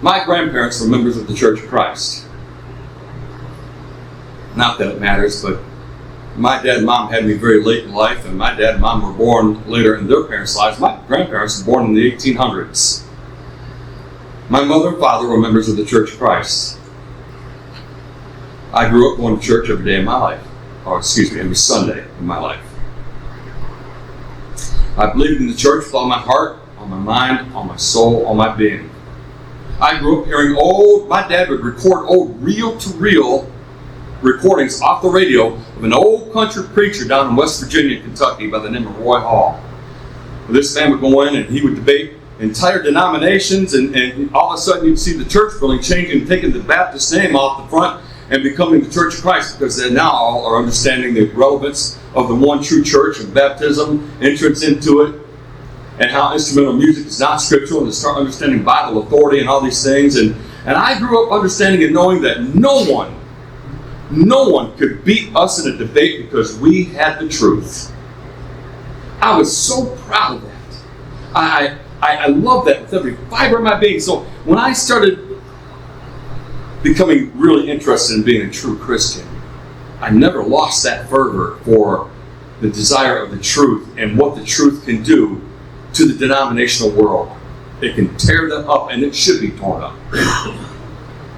My grandparents were members of the Church of Christ. Not that it matters, but my dad and mom had me very late in life, and my dad and mom were born later in their parents' lives. My grandparents were born in the 1800s. My mother and father were members of the Church of Christ. I grew up going to church every day in my life, every Sunday in my life. I believed in the church with all my heart, all my mind, all my soul, all my being. I grew up hearing my dad would record old reel-to-reel recordings off the radio of an old country preacher down in West Virginia, Kentucky by the name of Roy Hall. This man would go in and he would debate entire denominations, and all of a sudden you'd see the church building changing, taking the Baptist name off the front and becoming the Church of Christ, because they now all are understanding the relevance of the one true church and baptism, entrance into it, and how instrumental music is not scriptural, and to start understanding Bible authority and all these things. And I grew up understanding and knowing that no one could beat us in a debate because we had the truth. I was so proud of that. I love that with every fiber of my being. So when I started becoming really interested in being a true Christian, I never lost that fervor for the desire of the truth and what the truth can do to the denominational world. It can tear them up, and it should be torn up.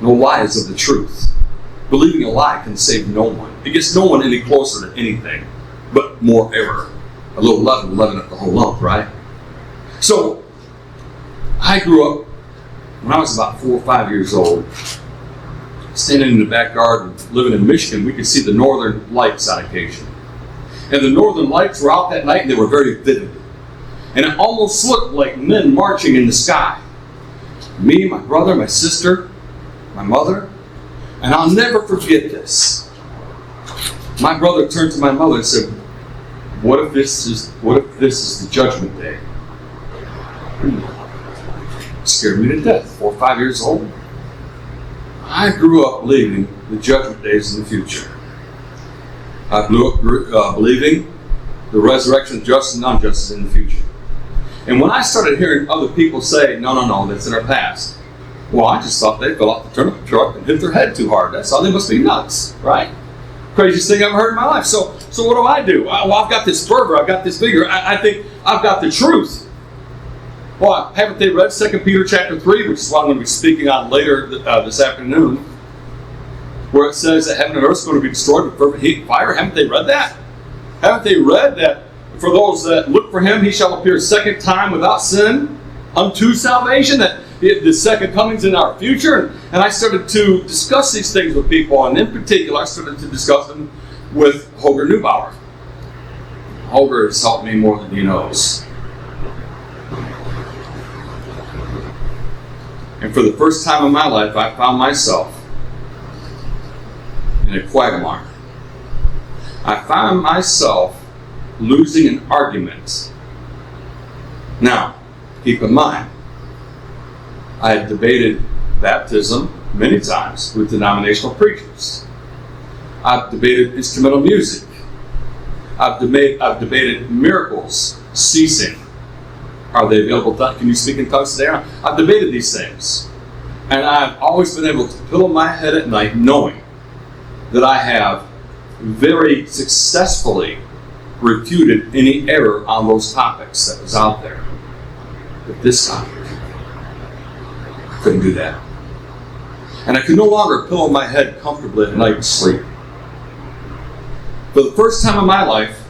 No lies of the truth. Believing a lie can save no one. It gets no one any closer to anything but more error. A little leaven up the whole lump, right? So, I grew up, when I was about 4 or 5 years old, standing in the backyard and living in Michigan, we could see the northern lights on occasion. And the northern lights were out that night, and they were very vivid. And it almost looked like men marching in the sky. Me, my brother, my sister, my mother. And I'll never forget this. My brother turned to my mother and said, what if this is the judgment day? It scared me to death. 4 or 5 years old. I grew up believing the judgment day is in the future. I grew up believing the resurrection of just and unjust is in the future. And when I started hearing other people say, no, that's in our past. Well, I just thought they fell off the turnip truck and hit their head too hard. That's all. They must be nuts, right? Craziest thing I've ever heard in my life. So what do? Well, I've got this fervor. I've got this vigor. I think I've got the truth. Well, haven't they read 2 Peter chapter 3, which is what I'm going to be speaking on later this afternoon, where it says that heaven and earth is going to be destroyed with fervent heat and fire? Haven't they read that? Haven't they read that for those that look for him, he shall appear a second time without sin unto salvation? That the second coming's in our future. And I started to discuss these things with people, and in particular, I started to discuss them with Holger Neubauer. Holger has helped me more than he knows. And for the first time in my life, I found myself in a quagmire. I found myself losing an argument. Now, keep in mind, I had debated baptism many times with denominational preachers. I've debated instrumental music. I've debated miracles ceasing. Are they available? Can you speak in tongues today? I've debated these things. And I've always been able to pillow my head at night knowing that I have very successfully refuted any error on those topics that was out there. But this topic, I couldn't do that. And I could no longer pillow my head comfortably at night and sleep. For the first time in my life,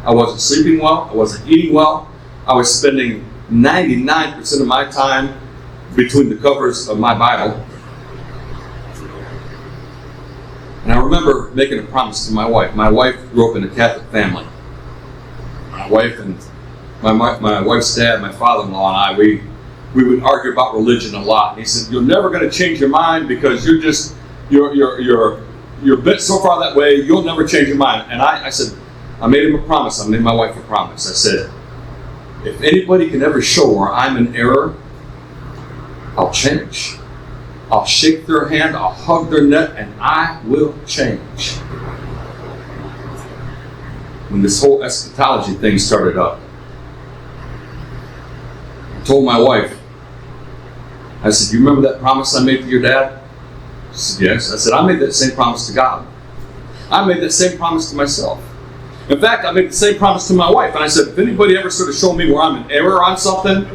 I wasn't sleeping well, I wasn't eating well, I was spending 99% of my time between the covers of my Bible. And I remember making a promise to my wife. My wife grew up in a Catholic family. My wife and my wife's dad, my father-in-law, and I, we would argue about religion a lot. And he said, "You're never going to change your mind because you're bent so far that way. You'll never change your mind." And I said, I made him a promise. I made my wife a promise. I said, if anybody can ever show where I'm in error, I'll change. I'll shake their hand, I'll hug their neck, and I will change. When this whole eschatology thing started up, I told my wife, I said, "You remember that promise I made to your dad?" She said, "Yes." I said, "I made that same promise to God. I made that same promise to myself. In fact, I made the same promise to my wife." And I said, "If anybody ever sort of showed me where I'm in error on something,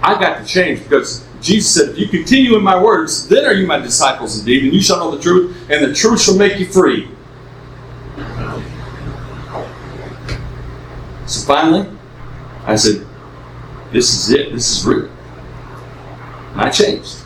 I got to change, because Jesus said, if you continue in my words, then are you my disciples indeed, and you shall know the truth, and the truth shall make you free." So finally, I said, "This is it. This is real." And I changed.